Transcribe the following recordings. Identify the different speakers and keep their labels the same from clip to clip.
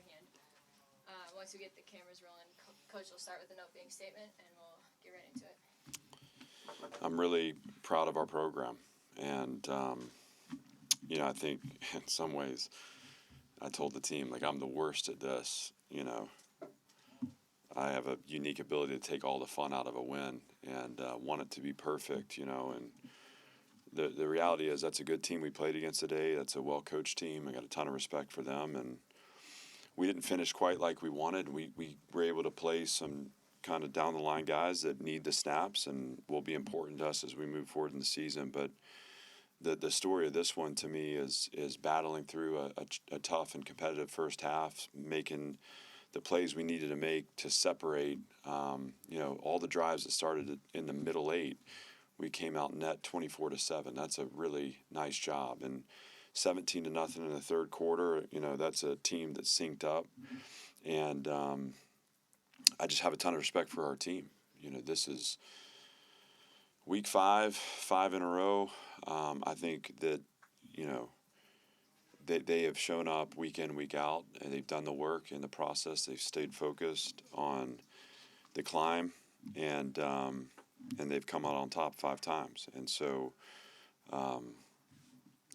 Speaker 1: your hand. Once we get the cameras rolling, Coach will start with an opening statement, and we'll get right into it.
Speaker 2: I'm really proud of our program, and I think in some ways I told the team, like, I'm the worst at this. I have a unique ability to take all the fun out of a win and want it to be perfect, and the reality is that's a good team we played against today. That's a well-coached team. I got a ton of respect for them, and we didn't finish quite like we wanted. We were able to play some kind of down-the-line guys that need the snaps and will be important to us as we move forward in the season. But the story of this one to me is battling through a tough and competitive first half, making the plays we needed to make to separate, all the drives that started in the middle eight. We came out net 24-7. That's a really nice job. And 17-0 in the third quarter, that's a team that's synced up. And I just have a ton of respect for our team. This is week 5 in a row. I think that, they have shown up week in, week out, and they've done the work in the process. They've stayed focused on the climb, and they've come out on top 5 times. And so,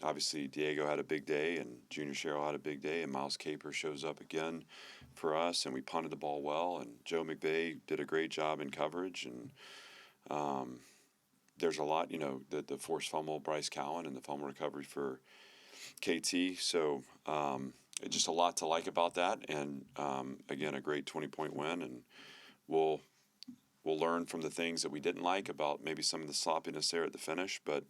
Speaker 2: obviously, Diego had a big day, and Junior Cheryl had a big day, and Miles Caper shows up again for us, and we punted the ball well, and Joe McVay did a great job in coverage, and there's a lot, the forced fumble, Bryce Cowan, and the fumble recovery for KT. So just a lot to like about that, and again, a great 20-point win, and we'll learn from the things that we didn't like about maybe some of the sloppiness there at the finish, but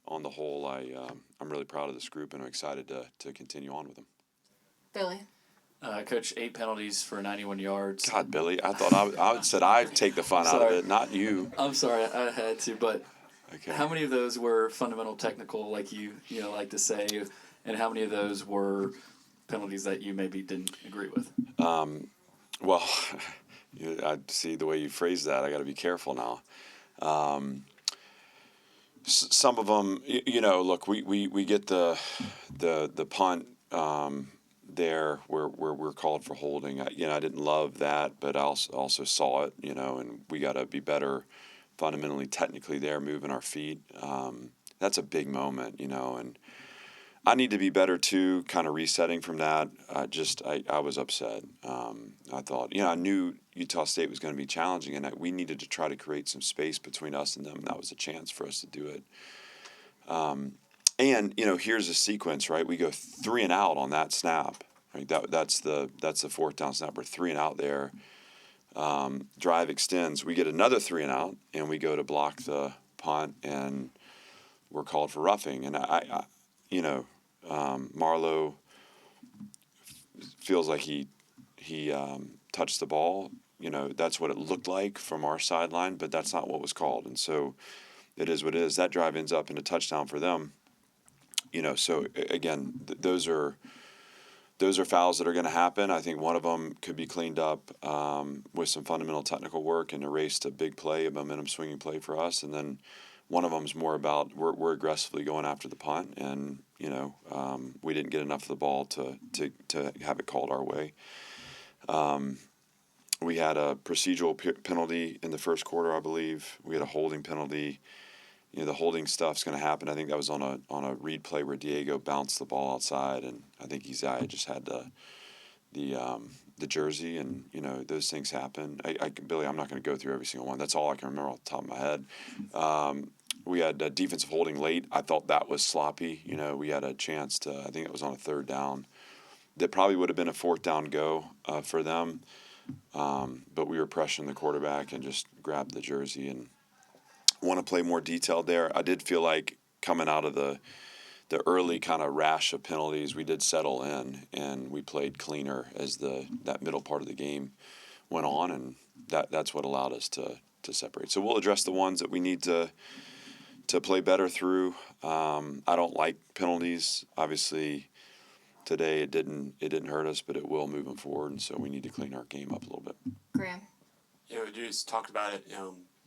Speaker 2: on the whole, I'm really proud of this group, and I'm excited to continue on with them.
Speaker 1: Billy.
Speaker 3: Coach, 8 penalties for 91 yards.
Speaker 2: God, Billy, I thought I said I'd take the fun out of it, not you.
Speaker 3: I'm sorry, I had to, but
Speaker 2: okay.
Speaker 3: How many of those were fundamental technical, like you like to say, and how many of those were penalties that you maybe didn't agree with?
Speaker 2: Well, I see the way you phrase that. I got to be careful now. Some of them, look, we get the punt there where we're called for holding. I didn't love that, but I also saw it, and we got to be better fundamentally, technically there, moving our feet. That's a big moment, and I need to be better too, kind of resetting from that. I was upset. I thought, I knew Utah State was going to be challenging, and we needed to try to create some space between us and them, and that was a chance for us to do it. And here's a sequence, right? We go 3 and out on that snap. Right? That's the 4th down snap. We're 3 and out there. Drive extends. We get another 3 and out, and we go to block the punt, and we're called for roughing. And Marlowe feels like he touched the ball. That's what it looked like from our sideline, but that's not what was called. And so it is what it is. That drive ends up in a touchdown for them. So again, those are fouls that are going to happen. I think one of them could be cleaned up with some fundamental technical work and erased a big play, a momentum swinging play for us. And then one of them is more about we're aggressively going after the punt, and we didn't get enough of the ball to have it called our way. We had a procedural penalty in the first quarter, I believe. We had a holding penalty. The holding stuff's going to happen. I think that was on a read play where Diego bounced the ball outside, and I think Isaiah just had the jersey, and those things happen. Billy, I'm not going to go through every single one. That's all I can remember off the top of my head. We had defensive holding late. I thought that was sloppy. We had a chance to. I think it was on a 3rd down. That probably would have been a 4th down go for them, but we were pressuring the quarterback and just grabbed the jersey and. Want to play more detailed there. I did feel like coming out of the early kind of rash of penalties, we did settle in and we played cleaner as that middle part of the game went on, and that's what allowed us to separate. So we'll address the ones that we need to play better through. I don't like penalties. Obviously, today it didn't hurt us, but it will moving forward, and so we need to clean our game up a little bit.
Speaker 1: Graham.
Speaker 4: You just talked about it.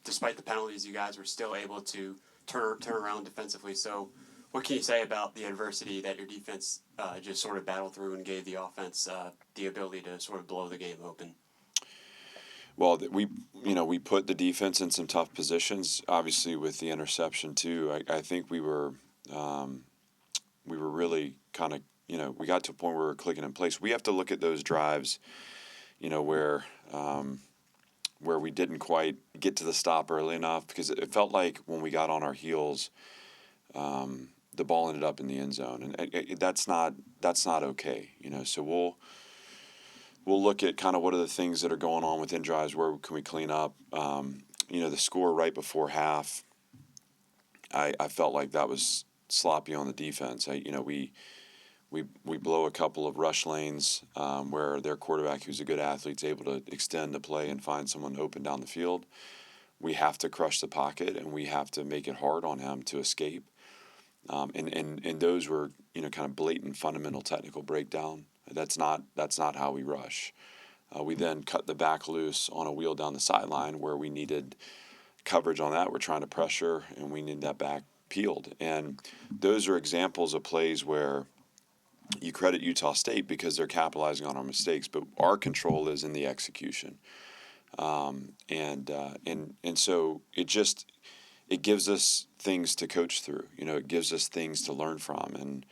Speaker 4: Despite the penalties, you guys were still able to turn around defensively. So What can you say about the adversity that your defense just sort of battled through and gave the offense the ability to sort of blow the game open?
Speaker 2: Well, we put the defense in some tough positions. Obviously, with the interception too, I think we were really kind of we got to a point where we were clicking in place. We have to look at those drives, where we didn't quite get to the stop early enough, because it felt like when we got on our heels, the ball ended up in the end zone, and that's not okay. So we'll look at kind of what are the things that are going on within drives, where can we clean up. The score right before half, I felt like that was sloppy on the defense. We blow a couple of rush lanes where their quarterback, who's a good athlete, is able to extend the play and find someone open down the field. We have to crush the pocket, and we have to make it hard on him to escape. And those were kind of blatant fundamental technical breakdown. That's not how we rush. We then cut the back loose on a wheel down the sideline where we needed coverage on that. We're trying to pressure, and we need that back peeled. And those are examples of plays where you credit Utah State because they're capitalizing on our mistakes, but our control is in the execution. And so it gives us things to coach through. It gives us things to learn from, and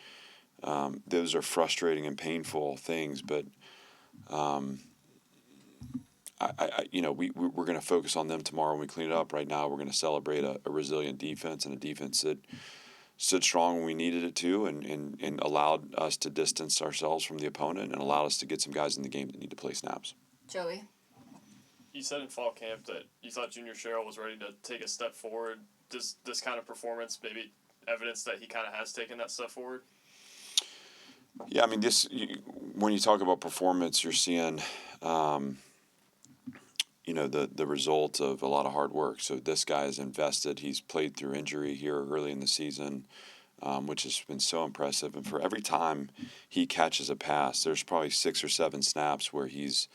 Speaker 2: those are frustrating and painful things. But we're going to focus on them tomorrow when we clean it up. Right now, we're going to celebrate a resilient defense, and a defense that stood strong when we needed it to, and allowed us to distance ourselves from the opponent, and allowed us to get some guys in the game that need to play snaps.
Speaker 1: Joey?
Speaker 5: You said in fall camp that you thought Junior Cheryl was ready to take a step forward. Does this kind of performance maybe evidence that he kind of has taken that step forward?
Speaker 2: Yeah, I mean, when you talk about performance, you're seeing, the result of a lot of hard work. So this guy is invested. He's played through injury here early in the season, which has been so impressive. And for every time he catches a pass, there's probably 6 or 7 snaps where he's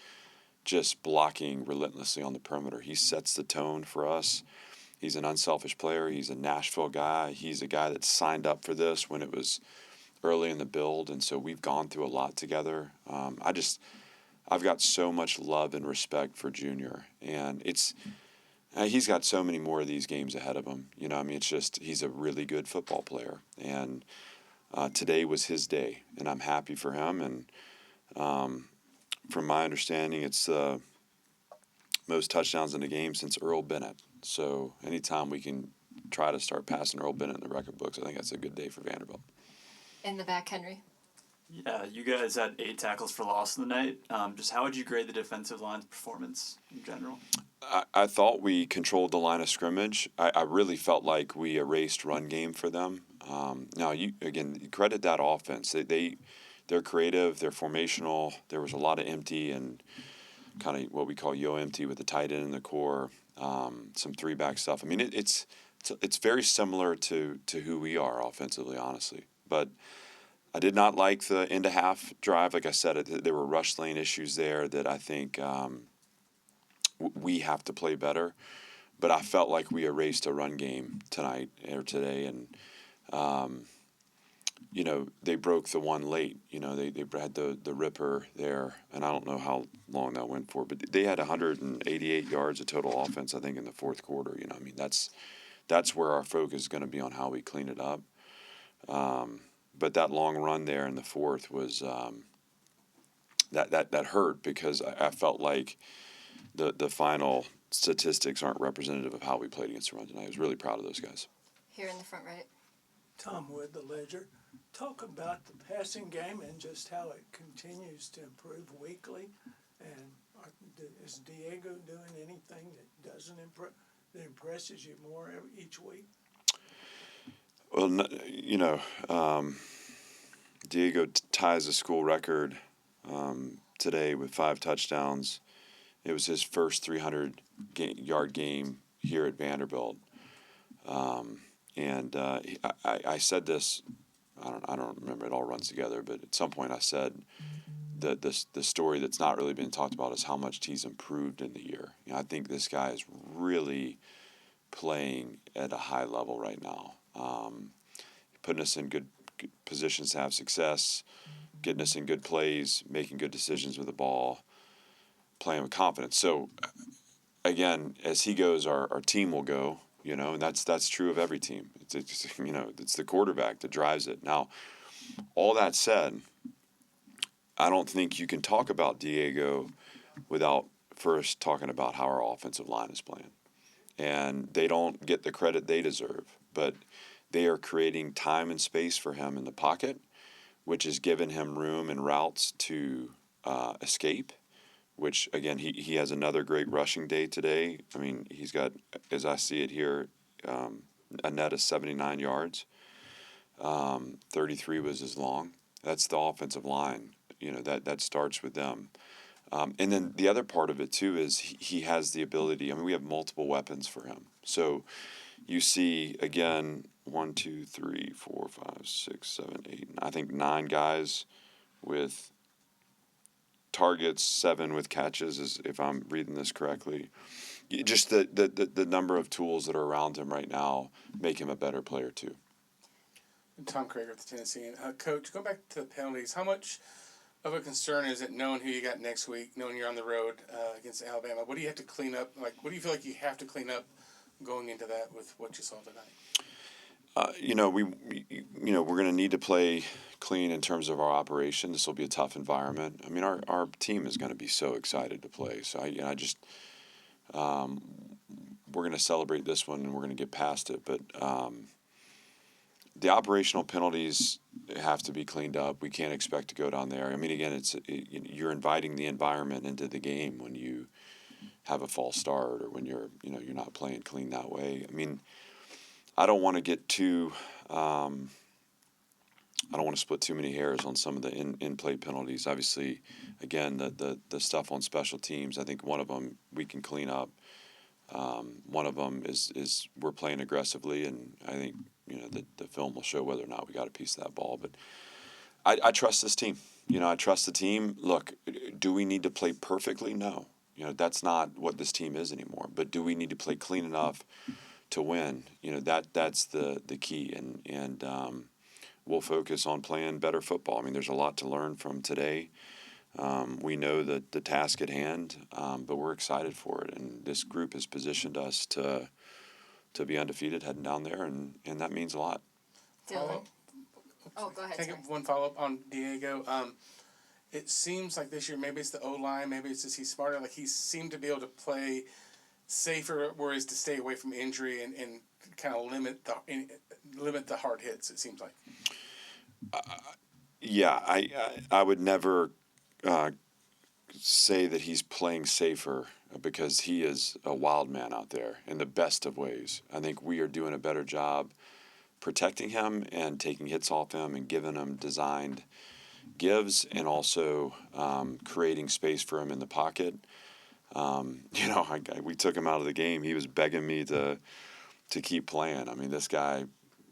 Speaker 2: just blocking relentlessly on the perimeter. He sets the tone for us. He's an unselfish player. He's a Nashville guy. He's a guy that signed up for this when it was early in the build, and so we've gone through a lot together. I've got so much love and respect for Junior, and he's got so many more of these games ahead of him. It's just he's a really good football player, and today was his day, and I'm happy for him. And from my understanding, it's the most touchdowns in a game since Earl Bennett. So anytime we can try to start passing Earl Bennett in the record books, I think that's a good day for Vanderbilt.
Speaker 1: In the back, Henry?
Speaker 6: Yeah, you guys had 8 tackles for loss in the night. Just how would you grade the defensive line's performance in general?
Speaker 2: I thought we controlled the line of scrimmage. I really felt like we erased run game for them. Now, you credit that offense. They're creative. They're formational. There was a lot of empty and kind of what we call yo empty with the tight end in the core, some 3-back stuff. I mean, it's very similar to who we are offensively, honestly. But I did not like the end-of-half drive. Like I said, there were rush lane issues there that I think we have to play better. But I felt like we erased a run game today, and they broke the one late. They had the ripper there, and I don't know how long that went for, but they had 188 yards of total offense, I think, in the fourth quarter. That's where our focus is going to be, on how we clean it up. But that long run there in the fourth was that hurt, because I felt like the final statistics aren't representative of how we played against the run tonight. I was really proud of those guys.
Speaker 1: Here in the front right.
Speaker 7: Tom Wood, The Ledger. Talk about the passing game and just how it continues to improve weekly. And is Diego doing anything that impresses you more each week?
Speaker 2: Well, Diego ties a school record today with 5 touchdowns. It was his first 300-yard game here at Vanderbilt. And I said this, I don't remember, it all runs together, but at some point I said that the story that's not really been talked about is how much he's improved in the year. I think this guy is really playing at a high level right now. putting us in good positions to have success, getting us in good plays, making good decisions with the ball, playing with confidence. So, again, as he goes, our team will go, and that's true of every team. It's it's the quarterback that drives it. Now, all that said, I don't think you can talk about Diego without first talking about how our offensive line is playing. And they don't get the credit they deserve, but they are creating time and space for him in the pocket, which has given him room and routes to escape, which, again, he has another great rushing day today. I mean, he's got, as I see it here, a net of 79 yards. 33 was his long. That's the offensive line. That starts with them. And then the other part of it, too, is he has the ability. I mean, we have multiple weapons for him. So you see, again, 1, 2, 3, 4, 5, 6, 7, 8, I think 9 guys with targets, 7 with catches, is if I'm reading this correctly. Just the number of tools that are around him right now make him a better player, too.
Speaker 8: Tom Krager with the Tennessean. Coach, go back to the penalties. How much of a concern is it knowing who you got next week, knowing you're on the road against Alabama? What do you have to clean up? What do you feel like you have to clean up going into that with what you saw tonight?
Speaker 2: We're going to need to play clean in terms of our operation. This will be a tough environment. I mean, our team is going to be so excited to play. So we're going to celebrate this one and we're going to get past it. But the operational penalties have to be cleaned up. We can't expect to go down there. I mean, again, you're inviting the environment into the game when you have a false start or when you're not playing clean that way. I mean, I don't want to get too. I don't want to split too many hairs on some of the in-play penalties. Obviously, again, the stuff on special teams, I think one of them we can clean up. One of them is we're playing aggressively, and I think the film will show whether or not we got a piece of that ball. But I trust this team. I trust the team. Look, do we need to play perfectly? No. That's not what this team is anymore. But do we need to play clean enough to win? That's the key, and we'll focus on playing better football. I mean, there's a lot to learn from today. We know the task at hand, but we're excited for it. And this group has positioned us to be undefeated heading down there, and that means a lot.
Speaker 1: Dylan. Oh, go ahead.
Speaker 8: Take
Speaker 1: Sorry.
Speaker 8: one follow-up on Diego. It seems like this year, maybe it's the O-line, maybe it's just he's smarter. Like he seemed to be able to play safer, whereas to stay away from injury and kind of limit the hard hits, it seems like.
Speaker 2: Yeah, I would never say that he's playing safer because he is a wild man out there in the best of ways. I think we are doing a better job protecting him and taking hits off him and giving him designed gives and also creating space for him in the pocket. We took him out of the game. He was begging me to keep playing. I mean, this guy,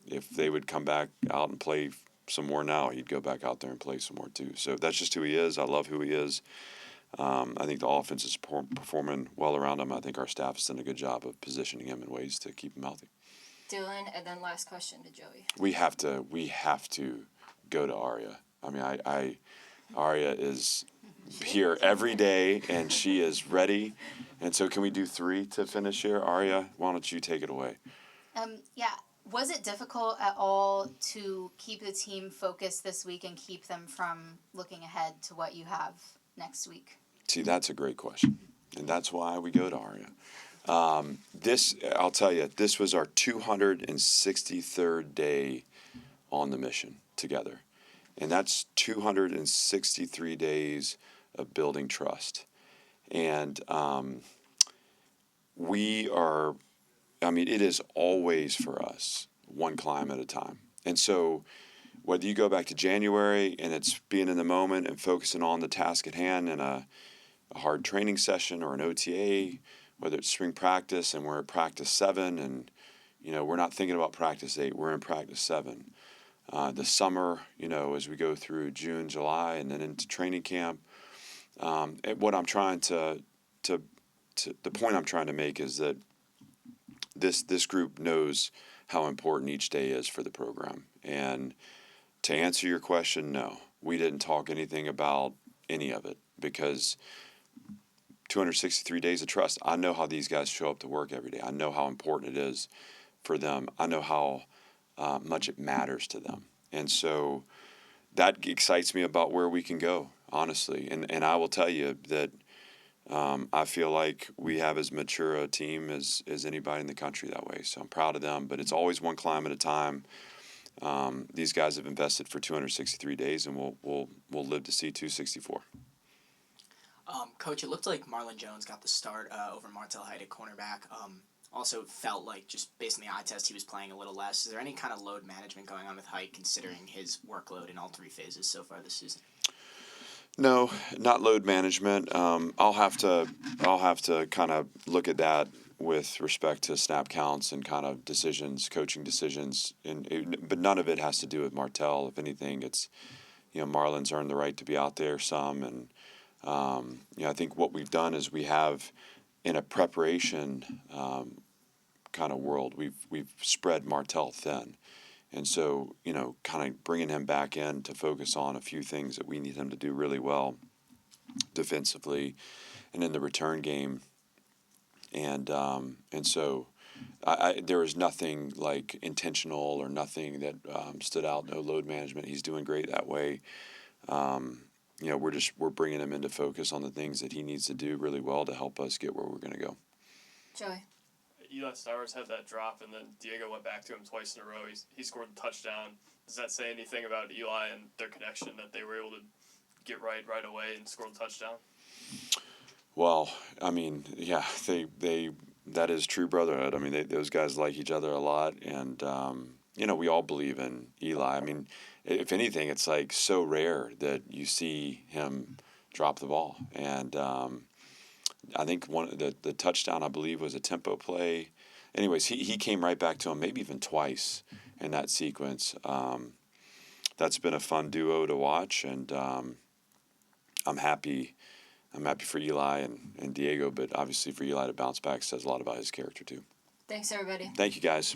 Speaker 2: if they would come back out and play some more now, he'd go back out there and play some more too. So that's just who he is. I love who he is. I think the offense is performing well around him. I think our staff has done a good job of positioning him in ways to keep him healthy.
Speaker 1: Dylan, and then last question to Joey.
Speaker 2: We have to go to Aria. I mean, Aria is here every day, and she is ready. And so can we do 3 to finish here? Aria, why don't you take it away?
Speaker 9: Yeah. Was it difficult at all to keep the team focused this week and keep them from looking ahead to what you have next week?
Speaker 2: See, that's a great question, and that's why we go to Aria. I'll tell you, this was our 263rd day on the mission together, and that's 263 days of building trust. And it is always for us one climb at a time. And so whether you go back to January and it's being in the moment and focusing on the task at hand in a hard training session or an OTA, whether it's spring practice and we're at practice 7 and, we're not thinking about practice 8, we're in practice 7. The summer, as we go through June, July, and then into training camp, what I'm trying the point I'm trying to make is that this group knows how important each day is for the program. And to answer your question, no, we didn't talk anything about any of it because 263 days of trust. I know how these guys show up to work every day. I know how important it is for them. I know how much it matters to them. And so that excites me about where we can go, honestly. And I will tell you that I feel like we have as mature a team as anybody in the country that way. So I'm proud of them, but it's always one climb at a time. These guys have invested for 263 days, and we'll live to see 264.
Speaker 10: Coach, it looked like Marlon Jones got the start over Martell Height at cornerback. Also felt like, just based on the eye test, he was playing a little less. Is there any kind of load management going on with Height, considering his workload in all three phases so far this season?
Speaker 2: No, not load management. I'll have to kind of look at that with respect to snap counts and kind of decisions, coaching decisions, but none of it has to do with Martell. If anything, it's Marlon's earned the right to be out there some, and I think what we've done is we have in a preparation kind of world, we've spread Martell thin. And so, kind of bringing him back in to focus on a few things that we need him to do really well defensively and in the return game. And so there was nothing like intentional or nothing that stood out, no load management. He's doing great that way. We're bringing him into focus on the things that he needs to do really well to help us get where we're going to go.
Speaker 1: Joey.
Speaker 5: Eli Stowers had that drop, and then Diego went back to him twice in a row. He scored the touchdown. Does that say anything about Eli and their connection that they were able to get right away and score the touchdown?
Speaker 2: Well, I mean, yeah, they that is true brotherhood. I mean, those guys like each other a lot, and we all believe in Eli. I mean, if anything, it's like so rare that you see him drop the ball, and I think the touchdown, I believe, was a tempo play. Anyways, he came right back to him, maybe even twice in that sequence. That's been a fun duo to watch, and I'm happy for Eli and Diego, but obviously for Eli to bounce back says a lot about his character too.
Speaker 1: Thanks, everybody.
Speaker 2: Thank you, guys.